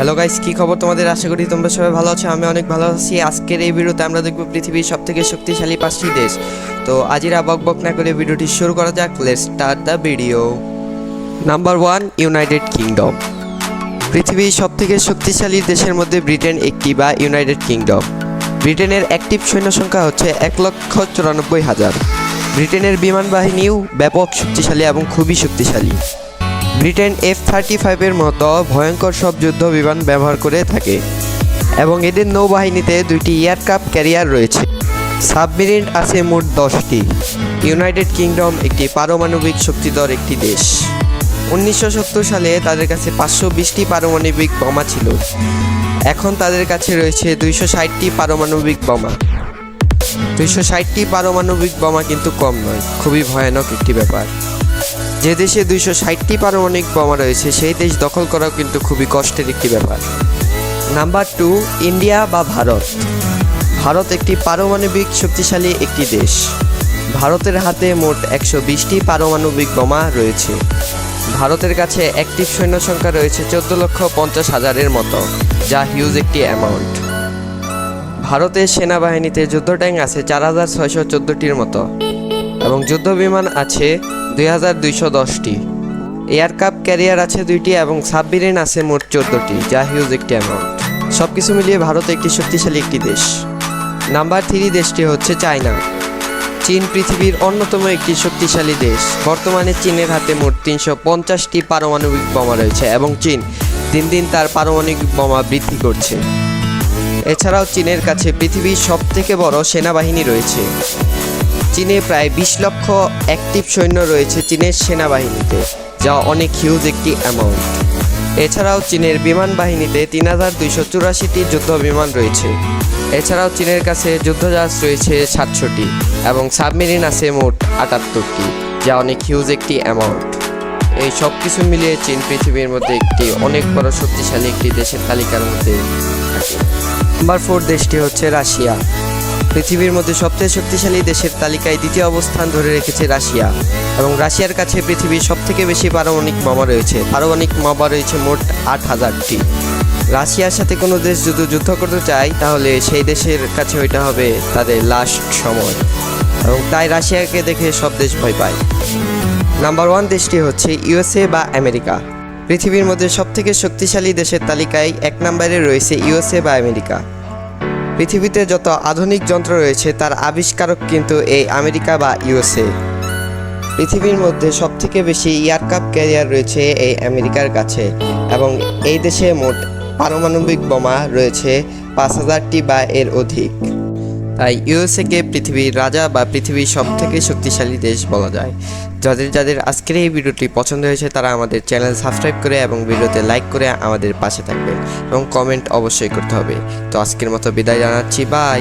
Hello guys, কি খবর তোমাদের? আশা করি তোমরা সবাই ভালো আছো। আমি অনেক ভালো আছি। আজকের এই ভিডিওতে আমরা দেখব পৃথিবীর সবথেকে শক্তিশালী 5টি দেশ। তো আজিরা বকবক না করে ভিডিওটি শুরু করা যাক। Let's start the video. Number 1, United kingdom. পৃথিবীর সবথেকে শক্তিশালী দেশের মধ্যে ব্রিটেন একটি বা ইউনাইটেড কিংডম। ব্রিটেনের অ্যাক্টিভ সৈন্য সংখ্যা হচ্ছে 1,94,000। ব্রিটেনের বিমান বাহিনীও ব্যাপক শক্তিশালী এবং খুবই শক্তিশালী। ব্রিটেন F-35 মতো ভয়ঙ্কর সব যুদ্ধ বিমান ব্যবহার করে থাকে এবং এদের নৌবাহিনীতে 2টি এয়ারক্রাফট ক্যারিয়ার রয়েছে। সাবমেরিন আছে মোট 10টি। ইউনাইটেড কিংডম একটি পারমাণবিক শক্তিধর একটি দেশ। 1970 সালে তাদের কাছে 520টি পারমাণবিক বোমা ছিল। এখন তাদের কাছে রয়েছে 260টি পারমাণবিক বোমা। 260টি পারমাণবিক বোমা কিন্তু কম নয়, খুবই ভয়ানক একটি ব্যাপার। যে দেশে 260টি পারমাণবিক বোমা রয়েছে সেই দেশ দখল করাও কিন্তু খুবই কষ্টের একটি ব্যাপার। নাম্বার 2, ইন্ডিয়া বা ভারত। ভারত একটি পারমাণবিক শক্তিশালী একটি দেশ। ভারতের হাতে মোট 120টি পারমাণবিক বোমা রয়েছে। ভারতের কাছে অ্যাক্টিভ সৈন্য সংখ্যা রয়েছে 14,50,000-এর মতো, যা হিউজ একটি অ্যামাউন্ট। ভারতের সেনাবাহিনীতে যুদ্ধ ট্যাঙ্ক আছে 4,614টির মতো এবং যুদ্ধ বিমান আছে 2,210টি। এয়ারক্রাফট ক্যারিয়ার আছে 2টি এবং সাবমেরিন আছে মোট 14টি, যা হিউজ একটি অ্যামাউন্ট। সব কিছু মিলিয়ে ভারত একটি শক্তিশালী একটি দেশ। নাম্বার 3 দেশটি হচ্ছে চায়না। চীন পৃথিবীর অন্যতম একটি শক্তিশালী দেশ। বর্তমানে চীনের হাতে মোট 350টি পারমাণবিক বোমা রয়েছে এবং চীন দিন দিন তার পারমাণবিক বোমা বৃদ্ধি করছে। এছাড়াও চীনের কাছে পৃথিবীর সবথেকে বড় সেনাবাহিনী রয়েছে। চীনে প্রায় 20 লক্ষ অ্যাক্টিভ সৈন্য রয়েছে চীনের সেনাবাহিনীতে, যা অনেক হিউজ একটি অ্যামাউন্ট। এছাড়াও চীনের বিমান বাহিনীতে 3,284টি যুদ্ধ বিমান রয়েছে। এছাড়াও চীনের কাছে যুদ্ধজাহাজ রয়েছে 700টি এবং সাবমেরিন আছে মোট 78টি, যা অনেক হিউজ একটি অ্যামাউন্ট। এই সব কিছু মিলিয়ে চীন পৃথিবীর মধ্যে একটি অনেক বড় শক্তিশালী একটি দেশের তালিকার মধ্যে থাকে। নাম্বার 4 দেশটি হচ্ছে রাশিয়া। পৃথিবীর মধ্যে সবচেয়ে শক্তিশালী দেশের তালিকায় 2য় অবস্থান ধরে রেখেছে রাশিয়া এবং রাশিয়ার কাছে পৃথিবীর সবথেকে বেশি পারমাণবিক বোমা রয়েছে। পারমাণবিক বোমা রয়েছে মোট 8,000টি। রাশিয়ার সাথে কোনো দেশ যদি যুদ্ধ করতে চায় তাহলে সেই দেশের কাছে ওইটা হবে তাদের লাস্ট সময় এবং তাই রাশিয়াকে দেখে সব দেশ ভয় পায়। নাম্বার 1 দেশটি হচ্ছে USA বা আমেরিকা। পৃথিবীর মধ্যে সবথেকে শক্তিশালী দেশের তালিকায় 1 নম্বরে রয়েছে USA বা আমেরিকা। পৃথিবীতে যত আধুনিক যন্ত্র রয়েছে তার আবিষ্কারক কিন্তু এই আমেরিকা বা USA। পৃথিবীর মধ্যে সবথেকে বেশি এয়ারক্রাফট ক্যারিয়ার রয়েছে এই আমেরিকার কাছে এবং এই দেশে মোট পারমাণবিক বোমা রয়েছে 5,000টি বা এর অধিক। তাই USA-কে পৃথিবীর রাজা বা পৃথিবীর সবথেকে শক্তিশালী দেশ বলা যায়। যাদের যাদের আজকের এই ভিডিওটি পছন্দ হয়েছে তারা আমাদের চ্যানেল সাবস্ক্রাইব করে এবং ভিডিওতে লাইক করে আমাদের পাশে থাকবেন এবং কমেন্ট অবশ্যই করতে হবে। তো আজকের মতো বিদায় জানাচ্ছি, বাই।